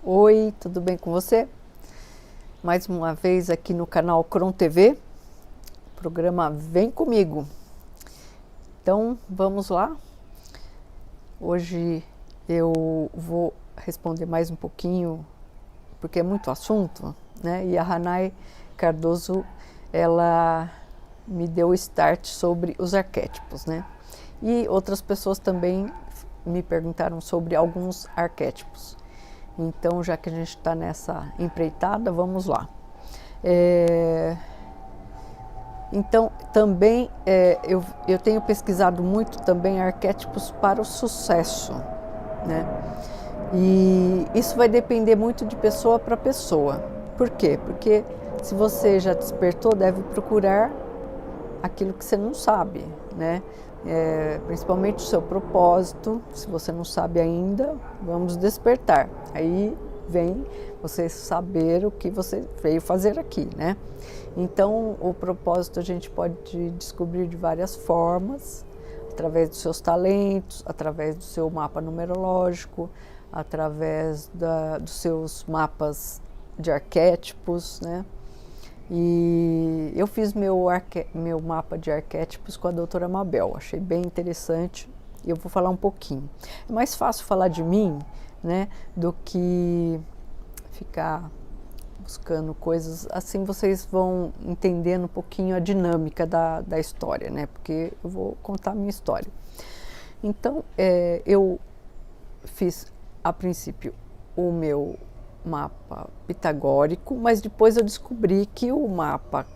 Oi, tudo bem com você? Mais uma vez aqui no canal Cron TV, programa Vem Comigo. Então, vamos lá. Hoje eu vou responder mais um pouquinho, porque é muito assunto, né? E a Hanai Cardoso, ela me deu o start sobre os arquétipos, né? E outras pessoas também me perguntaram sobre alguns arquétipos. Então, já que a gente está nessa empreitada, vamos lá. Então, também eu tenho pesquisado muito também arquétipos para o sucesso, né? E isso vai depender muito de pessoa para pessoa. Por quê? Porque se você já despertou, deve procurar aquilo que você não sabe, né? Principalmente o seu propósito. Se você não sabe ainda, vamos despertar. Aí vem você saber o que você veio fazer aqui, né? Então, o propósito a gente pode descobrir de várias formas, através dos seus talentos, através do seu mapa numerológico, através dos seus mapas de arquétipos, né? E eu fiz meu mapa de arquétipos com a doutora Mabel, achei bem interessante e eu vou falar um pouquinho. É mais fácil falar de mim, né, do que ficar buscando coisas, assim vocês vão entendendo um pouquinho a dinâmica da história, né, porque eu vou contar a minha história. Então, eu fiz a princípio o meu mapa pitagórico, mas depois eu descobri que o mapa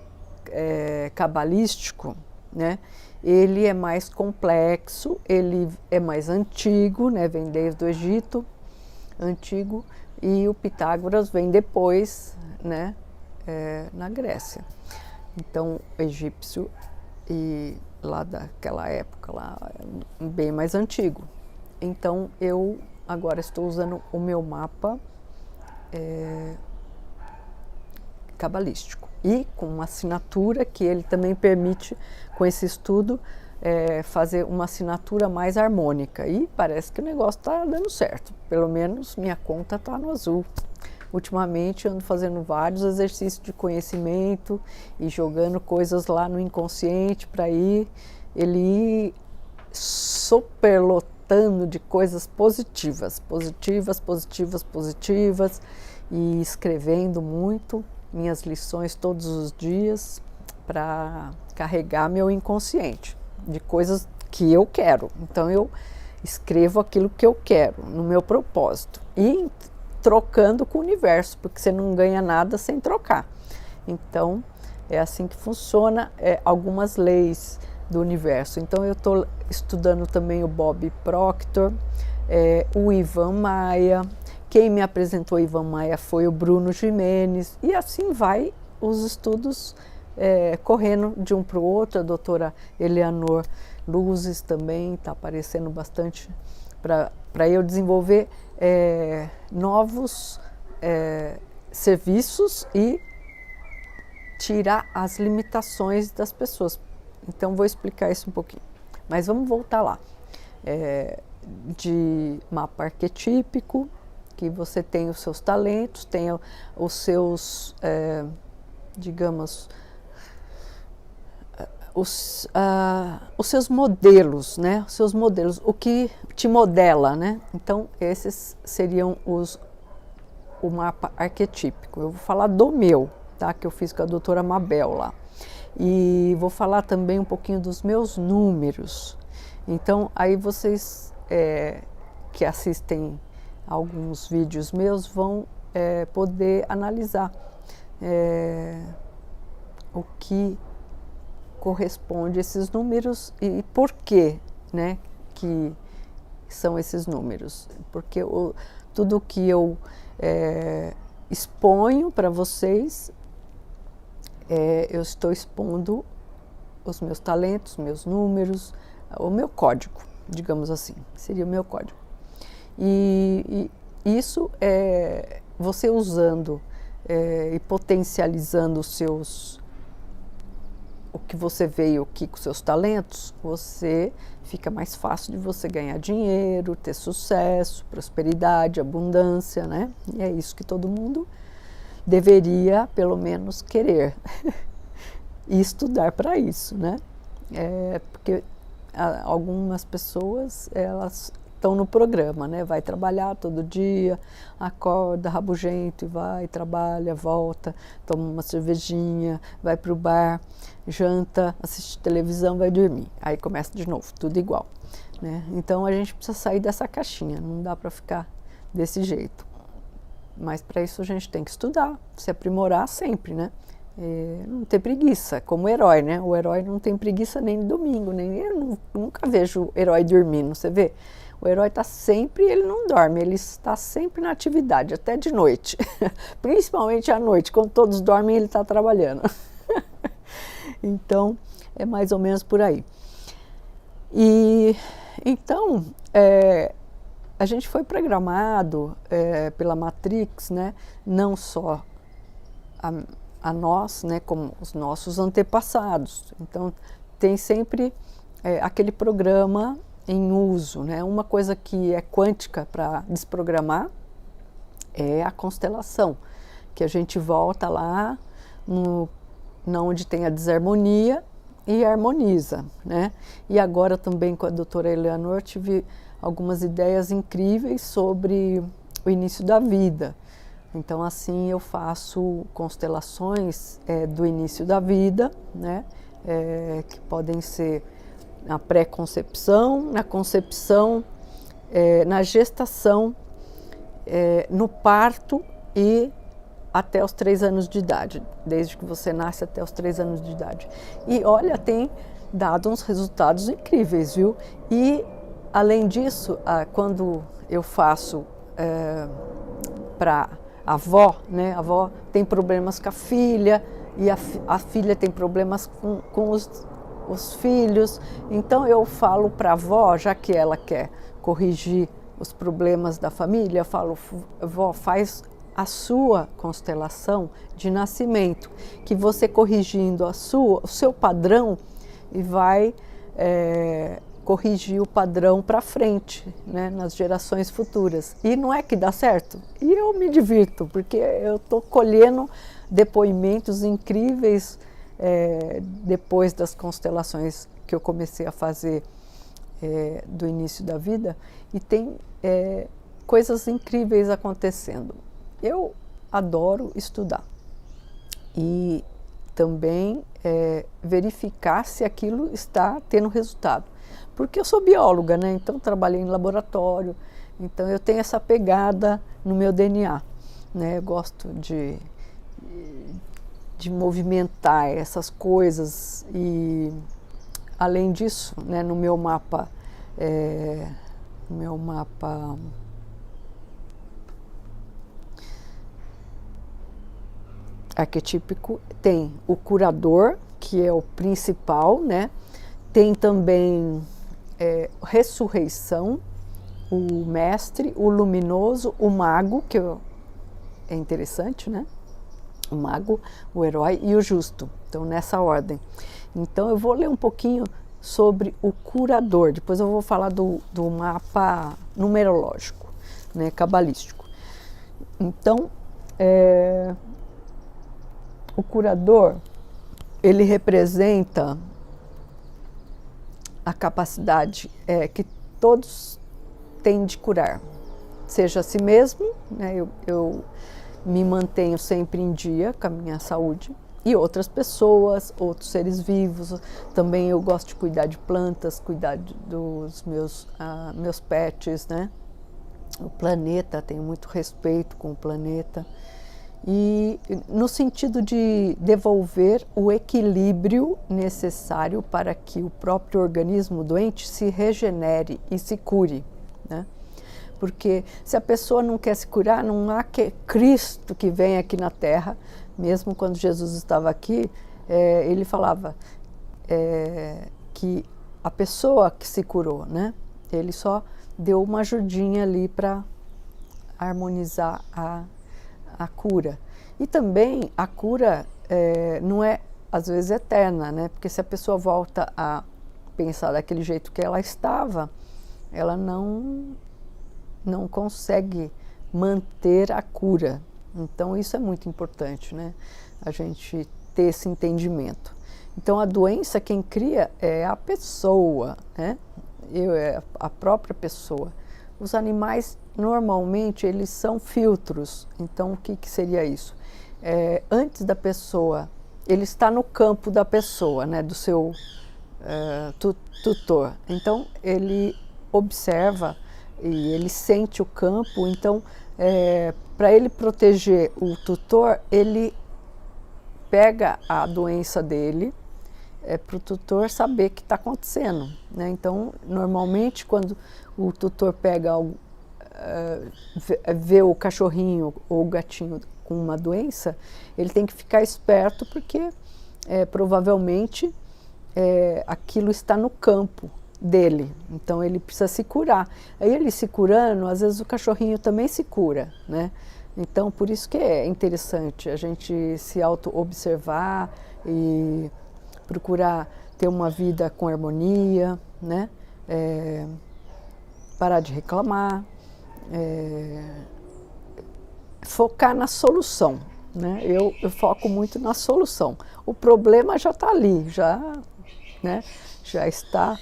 cabalístico, né, ele é mais complexo, ele é mais antigo, né, vem desde o Egito antigo, e o Pitágoras vem depois, né, na Grécia. Então, egípcio e lá daquela época, lá, bem mais antigo. Então, eu agora estou usando o meu mapa cabalístico e com uma assinatura que ele também permite, com esse estudo, fazer uma assinatura mais harmônica, e parece que o negócio está dando certo, pelo menos minha conta está no azul. Ultimamente ando fazendo vários exercícios de conhecimento e jogando coisas lá no inconsciente para ele ir superlotando de coisas positivas, e escrevendo muito minhas lições todos os dias para carregar meu inconsciente de coisas que eu quero. Então eu escrevo aquilo que eu quero no meu propósito e trocando com o universo, porque você não ganha nada sem trocar. Então é assim que funciona algumas leis do universo. Então eu estou estudando também o Bob Proctor, o Ivan Maia. Quem me apresentou o Ivan Maia foi o Bruno Gimenez, e assim vai os estudos correndo de um para o outro. A doutora Eleanor Luzes também está aparecendo bastante para eu desenvolver novos serviços e tirar as limitações das pessoas. Então vou explicar isso um pouquinho, mas vamos voltar lá. De mapa arquetípico, que você tem os seus talentos, tem os seus, digamos, os seus modelos, né? Os seus modelos, o que te modela, né? Então, esses seriam o mapa arquetípico. Eu vou falar do meu, tá? Que eu fiz com a doutora Mabel lá. E vou falar também um pouquinho dos meus números. Então, aí vocês que assistem alguns vídeos meus vão poder analisar o que corresponde a esses números e por que, né, que são esses números. Porque tudo que eu exponho para vocês, eu estou expondo os meus talentos, meus números, o meu código, digamos assim, seria o meu código. E isso você usando e potencializando os seus o que você veio aqui com seus talentos, você fica mais fácil de você ganhar dinheiro, ter sucesso, prosperidade, abundância, né? E é isso que todo mundo deveria, pelo menos, querer e estudar para isso, né? Porque algumas pessoas, elas estão no programa, né? Vai trabalhar todo dia, acorda rabugento e vai, trabalha, volta, toma uma cervejinha, vai para o bar, janta, assiste televisão, vai dormir. Aí começa de novo, tudo igual, né? Então a gente precisa sair dessa caixinha, não dá para ficar desse jeito. Mas para isso a gente tem que estudar, se aprimorar sempre, né? Não ter preguiça, como o herói, né? O herói não tem preguiça nem no domingo, eu nunca vejo o herói dormindo, você vê? O herói está sempre, ele não dorme, ele está sempre na atividade, até de noite. Principalmente à noite, quando todos dormem, ele está trabalhando. Então, é mais ou menos por aí. E então, a gente foi programado pela Matrix, né? Não só a nós, né, como os nossos antepassados. Então, tem sempre aquele programa em uso, né? Uma coisa que é quântica para desprogramar é a constelação, que a gente volta lá onde tem a desarmonia e harmoniza, né? E agora também com a doutora Eleanor tive algumas ideias incríveis sobre o início da vida. Então assim eu faço constelações do início da vida, né? Que podem ser na pré-concepção, na concepção, na gestação, no parto e até os 3 anos de idade, desde que você nasce até os 3 anos de idade. E olha, tem dado uns resultados incríveis, viu? E além disso, quando eu faço para a avó, né? A avó tem problemas com a filha e a filha tem problemas com os filhos. Então eu falo para a avó, já que ela quer corrigir os problemas da família, eu falo, vó, faz a sua constelação de nascimento, que você corrigindo o seu padrão e vai corrigir o padrão para frente, né, nas gerações futuras. E não é que dá certo? E eu me divirto, porque eu estou colhendo depoimentos incríveis depois das constelações que eu comecei a fazer do início da vida, e tem coisas incríveis acontecendo. Eu adoro estudar e também verificar se aquilo está tendo resultado. Porque eu sou bióloga, né? Então trabalhei em laboratório, então eu tenho essa pegada no meu DNA, né? Eu gosto de movimentar essas coisas e, além disso, né, no meu mapa arquetípico tem o curador, que é o principal, né? Tem também ressurreição, o mestre, o luminoso, o mago, que é interessante, né? O mago, o herói e o justo. Então, nessa ordem. Então, eu vou ler um pouquinho sobre o curador. Depois eu vou falar do mapa numerológico, né? Cabalístico. Então, o curador, ele representa a capacidade que todos têm de curar, seja a si mesmo, né? Eu me mantenho sempre em dia com a minha saúde, e outras pessoas, outros seres vivos. Também eu gosto de cuidar de plantas, cuidar dos meus pets, né? O planeta, tenho muito respeito com o planeta. E no sentido de devolver o equilíbrio necessário para que o próprio organismo doente se regenere e se cure, né? Porque se a pessoa não quer se curar, não há Cristo que vem aqui na Terra. Mesmo quando Jesus estava aqui, ele falava que a pessoa que se curou, né? Ele só deu uma ajudinha ali para harmonizar a cura. E também a cura não é às vezes eterna, né? Porque se a pessoa volta a pensar daquele jeito que ela estava, ela não consegue manter a cura. Então isso é muito importante, né? A gente ter esse entendimento. Então a doença quem cria é a pessoa, né? É a própria pessoa. Os animais normalmente eles são filtros. Então o que seria isso? Antes da pessoa, ele está no campo da pessoa, né? Do seu tutor. Então ele observa e ele sente o campo. Então para ele proteger o tutor, ele pega a doença dele para o tutor saber o que está acontecendo, né? Então, normalmente, quando o tutor pega vê o cachorrinho ou o gatinho com uma doença, ele tem que ficar esperto porque provavelmente aquilo está no campo dele, então ele precisa se curar. Aí ele se curando, às vezes o cachorrinho também se cura, né? Então, por isso que é interessante a gente se auto-observar e procurar ter uma vida com harmonia, né? Parar de reclamar, focar na solução, né? Eu foco muito na solução. O problema já está ali, né? Já está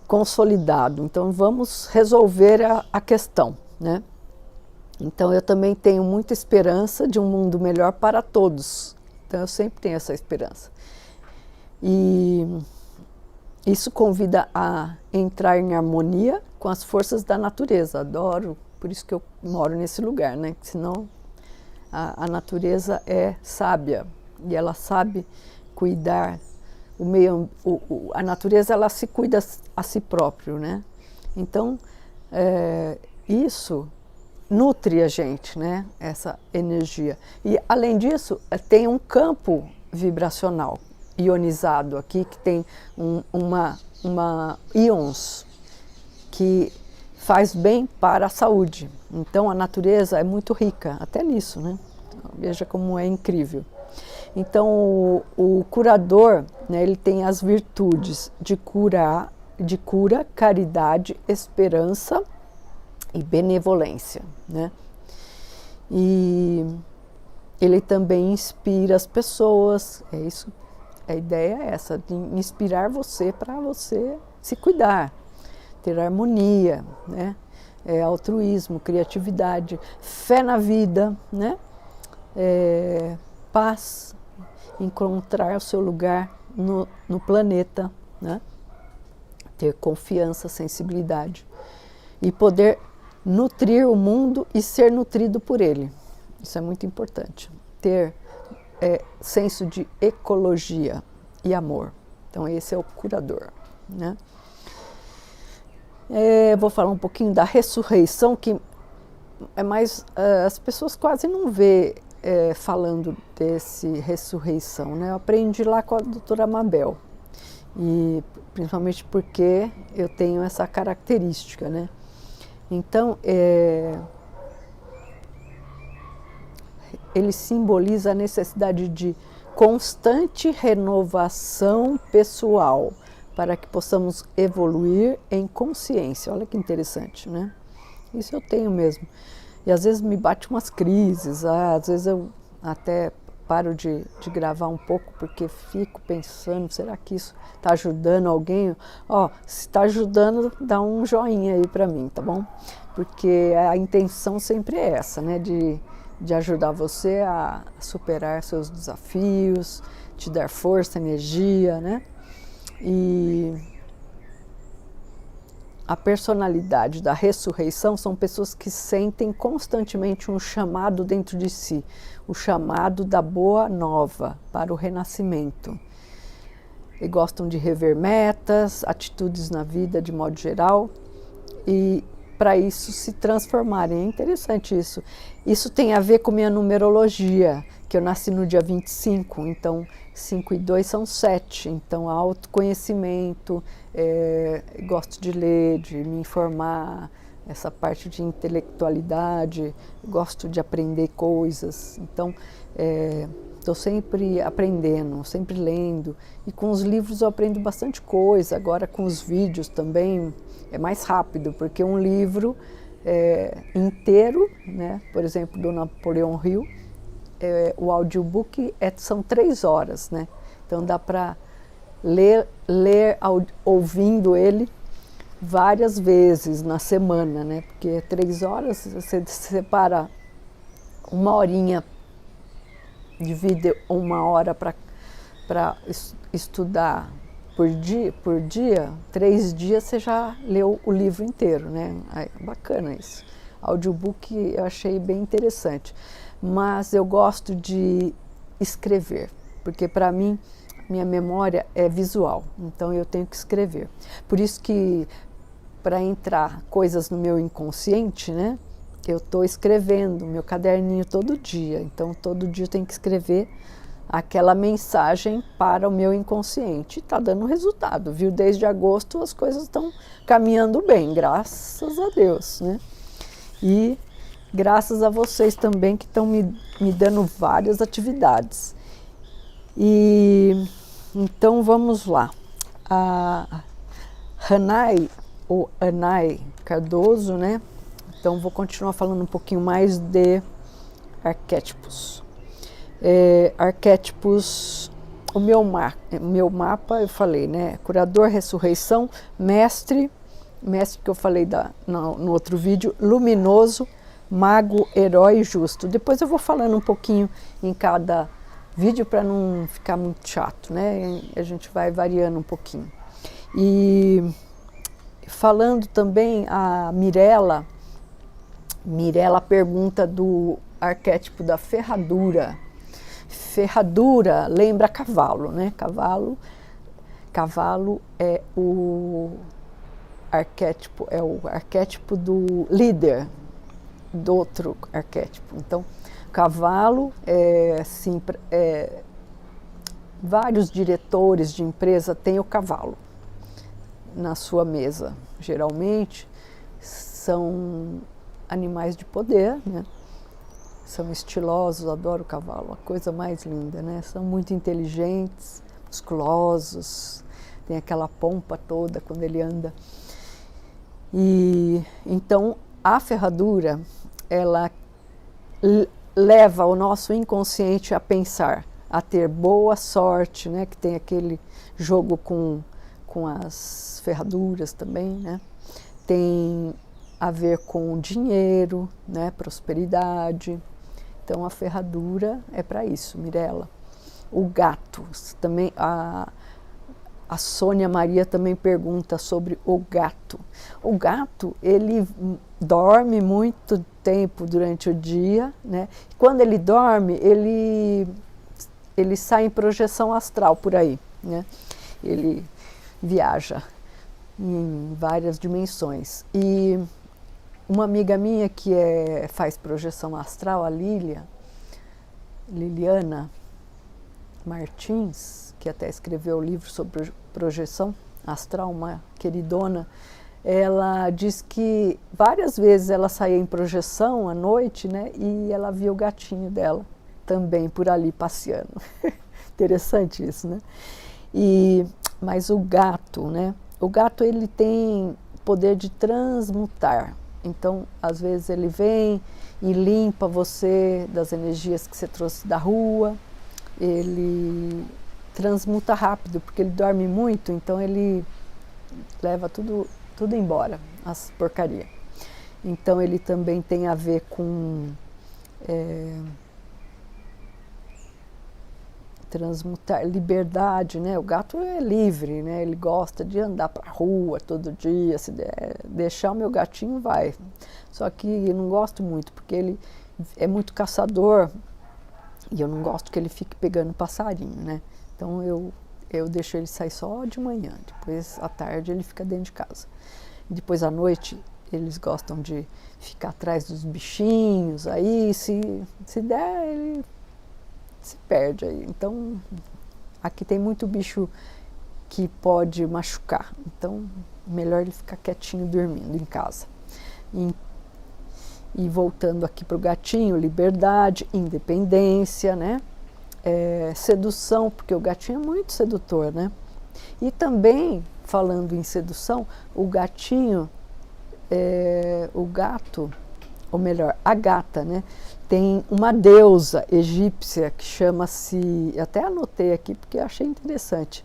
consolidado. Então vamos resolver a questão, né? Então eu também tenho muita esperança de um mundo melhor para todos. Então eu sempre tenho essa esperança. E isso convida a entrar em harmonia com as forças da natureza. Adoro, por isso que eu moro nesse lugar, né? Senão a natureza é sábia e ela sabe cuidar. A natureza ela se cuida a si próprio, né? Então isso nutre a gente, né? Essa energia. E além disso tem um campo vibracional ionizado aqui que tem uma íons que faz bem para a saúde. Então a natureza é muito rica até nisso, né? Veja como é incrível. Então o curador, né, ele tem as virtudes de cura, caridade, esperança e benevolência, né? E ele também inspira as pessoas. É isso. A ideia é essa, de inspirar você para você se cuidar, ter harmonia, né? Altruísmo, criatividade, fé na vida, né? Paz, encontrar o seu lugar no planeta, né? Ter confiança, sensibilidade e poder nutrir o mundo e ser nutrido por ele. Isso é muito importante. Ter senso de ecologia e amor. Então esse é o curador, né? Vou falar um pouquinho da ressurreição, que é mais as pessoas quase não vê falando desse ressurreição, né? Eu aprendi lá com a doutora Mabel, e principalmente porque eu tenho essa característica, né? Então ele simboliza a necessidade de constante renovação pessoal para que possamos evoluir em consciência. Olha que interessante, né? Isso eu tenho mesmo. E às vezes me bate umas crises, às vezes eu até paro de gravar um pouco porque fico pensando, será que isso está ajudando alguém? Se está ajudando, dá um joinha aí para mim, tá bom? Porque a intenção sempre é essa, né? De ajudar você a superar seus desafios, te dar força, energia, né? E a personalidade da ressurreição são pessoas que sentem constantemente um chamado dentro de si, o chamado da boa nova para o renascimento. E gostam de rever metas, atitudes na vida de modo geral e para isso se transformarem. É interessante isso. Isso tem a ver com minha numerologia, que eu nasci no dia 25, então 5 e 2 são 7, então autoconhecimento, gosto de ler, de me informar, essa parte de intelectualidade, gosto de aprender coisas, então Estou sempre aprendendo, sempre lendo. E com os livros eu aprendo bastante coisa. Agora com os vídeos também é mais rápido, porque um livro inteiro, né? Por exemplo, do Napoleão Hill, o audiobook são 3 horas, né? Então dá para ler ouvindo ele várias vezes na semana, né? Porque 3 horas, você separa 1 horinha, divide 1 hora para estudar por dia, 3 dias você já leu o livro inteiro, né? Bacana isso. Audiobook eu achei bem interessante, mas eu gosto de escrever, porque para mim minha memória é visual, então eu tenho que escrever. Por isso que para entrar coisas no meu inconsciente, né? Eu estou escrevendo meu caderninho todo dia, então todo dia eu tenho que escrever aquela mensagem para o meu inconsciente. Está dando resultado, viu? Desde agosto as coisas estão caminhando bem, graças a Deus, né? E graças a vocês também que estão me dando várias atividades. E então vamos lá. A Hanai, ou Anai Cardoso, né? Então vou continuar falando um pouquinho mais de arquétipos. Arquétipos, o meu mapa, eu falei, né? Curador, ressurreição, mestre que eu falei no outro vídeo, luminoso, mago, herói, justo. Depois eu vou falando um pouquinho em cada vídeo para não ficar muito chato, né? A gente vai variando um pouquinho. E falando também, a Mirella pergunta do arquétipo da ferradura. Ferradura lembra cavalo, né? Cavalo é o arquétipo do líder, do outro arquétipo. Então, cavalo vários diretores de empresa têm o cavalo na sua mesa. Geralmente são animais de poder, né? São estilosos, adoro o cavalo, a coisa mais linda, né? São muito inteligentes, musculosos, tem aquela pompa toda quando ele anda. E então a ferradura, ela leva o nosso inconsciente a pensar, a ter boa sorte, né? Que tem aquele jogo com as ferraduras também, né? Tem a ver com dinheiro, né? Prosperidade. Então a ferradura é para isso, Mirella. O gato, também a Sônia Maria também pergunta sobre o gato. O gato, ele dorme muito tempo durante o dia, né? Quando ele dorme, ele sai em projeção astral por aí, né? Ele viaja em várias dimensões. E uma amiga minha que faz projeção astral, a Liliana Martins, que até escreveu o livro sobre projeção astral, uma queridona, ela diz que várias vezes ela saía em projeção à noite, né, e ela via o gatinho dela também por ali passeando. Interessante isso, né? Mas o gato, né? O gato, ele tem poder de transmutar. Então, às vezes ele vem e limpa você das energias que você trouxe da rua. Ele transmuta rápido, porque ele dorme muito, então ele leva tudo embora, as porcarias. Então ele também tem a ver com transmutar, liberdade, né? O gato é livre, né? Ele gosta de andar para a rua todo dia, se deixar o meu gatinho vai. Só que eu não gosto muito, porque ele é muito caçador e eu não gosto que ele fique pegando passarinho, né? Então eu deixo ele sair só de manhã, depois à tarde ele fica dentro de casa. Depois à noite eles gostam de ficar atrás dos bichinhos, aí se der ele se perde aí. Então aqui tem muito bicho que pode machucar, então melhor ele ficar quietinho dormindo em casa. E voltando aqui para o gatinho, liberdade, independência, né? sedução, porque o gatinho é muito sedutor, né? E também, falando em sedução, o gatinho, o gato, ou melhor, a gata, né? Tem uma deusa egípcia que chama-se, até anotei aqui porque eu achei interessante,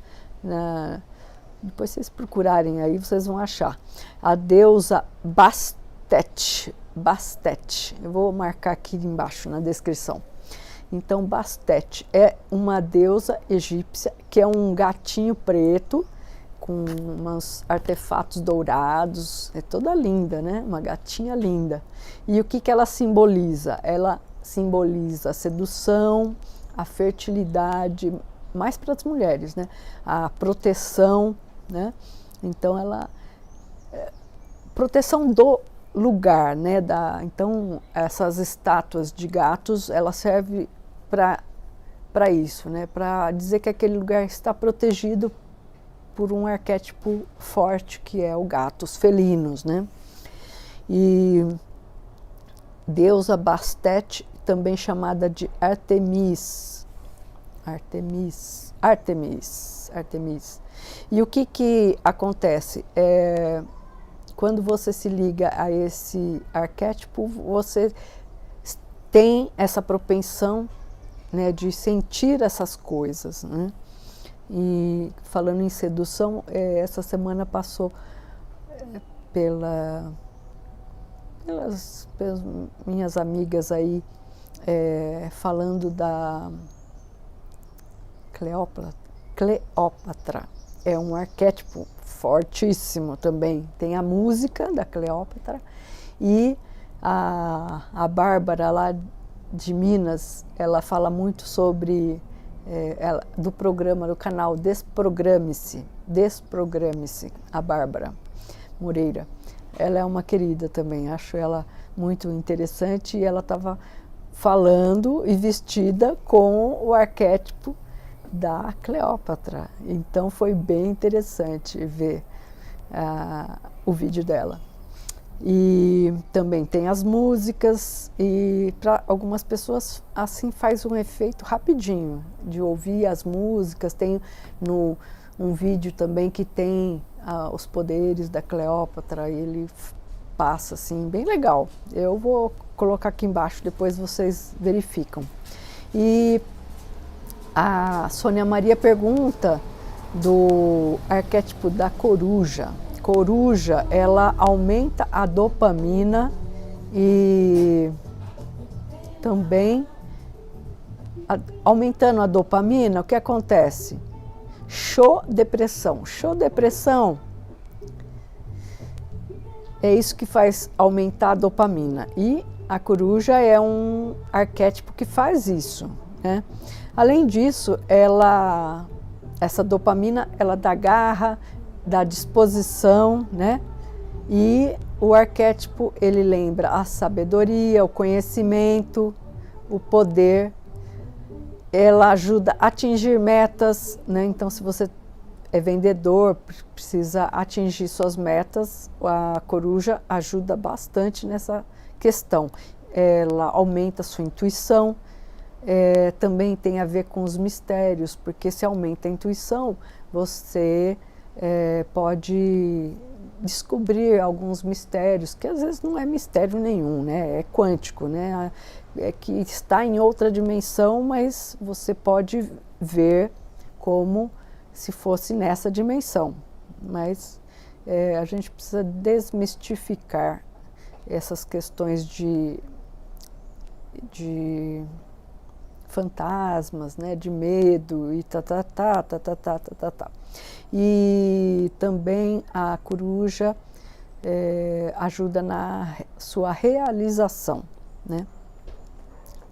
depois vocês procurarem aí, vocês vão achar. A deusa Bastet. Bastet. Eu vou marcar aqui embaixo na descrição. Então, Bastet é uma deusa egípcia que é um gatinho preto com uns artefatos dourados. É toda linda, né? Uma gatinha linda. E o que ela simboliza? Ela simboliza a sedução, a fertilidade, mais para as mulheres, né? A proteção, né? Então, proteção do lugar, né? Então, essas estátuas de gatos, ela serve para isso, né? Para dizer que aquele lugar está protegido por um arquétipo forte, que é o gato, os felinos, né? E deusa Bastet, também chamada de Artemis. Artemis. E o que acontece? Quando você se liga a esse arquétipo, você tem essa propensão, né, de sentir essas coisas, né? E falando em sedução, essa semana passou pelas minhas amigas aí, falando da Cleópatra. É um arquétipo fortíssimo também. Tem a música da Cleópatra e a Bárbara lá de Minas, ela fala muito sobre do programa, do canal Desprograme-se, a Bárbara Moreira. Ela é uma querida também, acho ela muito interessante, e ela estava falando e vestida com o arquétipo da Cleópatra. Então foi bem interessante ver o vídeo dela. E também tem as músicas, e para algumas pessoas assim faz um efeito rapidinho de ouvir as músicas. Tem um vídeo também que tem os poderes da Cleópatra, e ele passa assim, bem legal. Eu vou colocar aqui embaixo, depois vocês verificam. E a Sônia Maria pergunta do arquétipo da coruja. Coruja, ela aumenta a dopamina e também, aumentando a dopamina, o que acontece? Depressão é isso que faz aumentar a dopamina. E a coruja é um arquétipo que faz isso, né? Além disso, essa dopamina, ela dá garra, da disposição, né? E o arquétipo, ele lembra a sabedoria, o conhecimento, o poder. Ela ajuda a atingir metas, né? Então, se você é vendedor, precisa atingir suas metas, a coruja ajuda bastante nessa questão. Ela aumenta a sua intuição, também tem a ver com os mistérios, porque se aumenta a intuição, você pode descobrir alguns mistérios, que às vezes não é mistério nenhum, né? É quântico, né? É que está em outra dimensão, mas você pode ver como se fosse nessa dimensão. Mas a gente precisa desmistificar essas questões de fantasmas, né? De medo e E também a coruja ajuda na sua realização, né?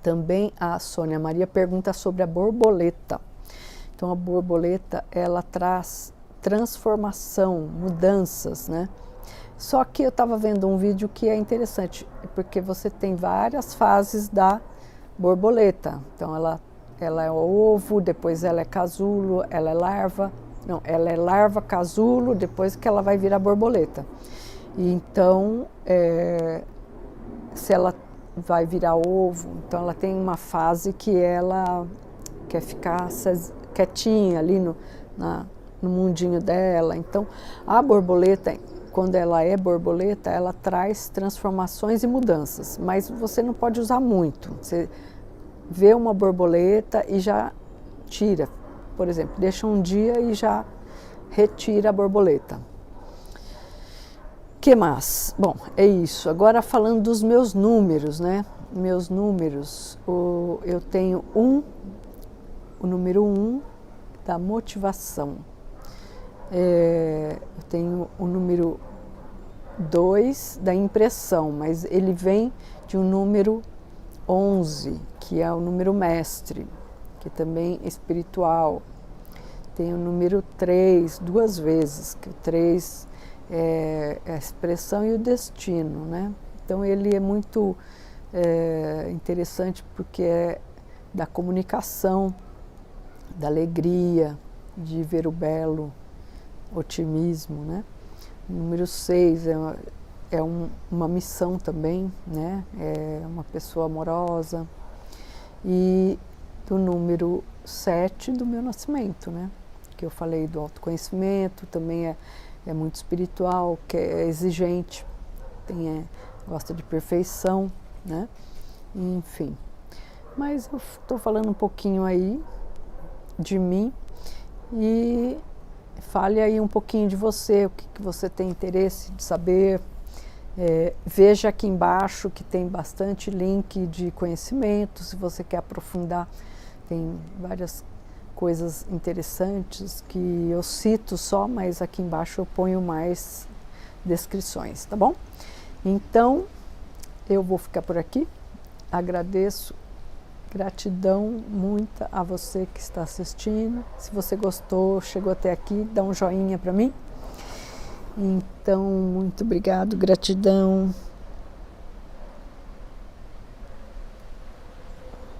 Também a Sônia Maria pergunta sobre a borboleta. Então, a borboleta, ela traz transformação, mudanças, né? Só que eu estava vendo um vídeo que é interessante, porque você tem várias fases da borboleta. Então, ela é ovo, depois ela é casulo, ela é larva. Não, ela é larva, casulo, depois que ela vai virar borboleta. E então, se ela vai virar ovo, então ela tem uma fase que ela quer ficar quietinha ali no mundinho dela. Então, a borboleta, quando ela é borboleta, ela traz transformações e mudanças, mas você não pode usar muito. Você vê uma borboleta e já tira, por exemplo, deixa um dia e já retira a borboleta. Que mais? Bom, é isso. Agora falando dos meus números, né? Meus números, eu tenho o número 1 da motivação. Eu tenho o número 2 da impressão, mas ele vem de um número 11, que é o número mestre, que também é espiritual. Tem o número 3 duas vezes, que o 3 é a expressão e o destino, né? Então ele é muito interessante porque é da comunicação, da alegria, de ver o belo, otimismo, né? O número 6 é uma missão também, né? É uma pessoa amorosa. E do número 7 do meu nascimento, né? Que eu falei do autoconhecimento, também é muito espiritual, que é exigente, gosta de perfeição, né? Enfim. Mas eu estou falando um pouquinho aí de mim e fale aí um pouquinho de você, o que você tem interesse de saber. Veja aqui embaixo que tem bastante link de conhecimento, se você quer aprofundar, tem várias coisas interessantes que eu cito só, mas aqui embaixo eu ponho mais descrições, tá bom? Então, eu vou ficar por aqui, agradeço, gratidão muita a você que está assistindo. Se você gostou, chegou até aqui, dá um joinha para mim. Então, muito obrigado, gratidão.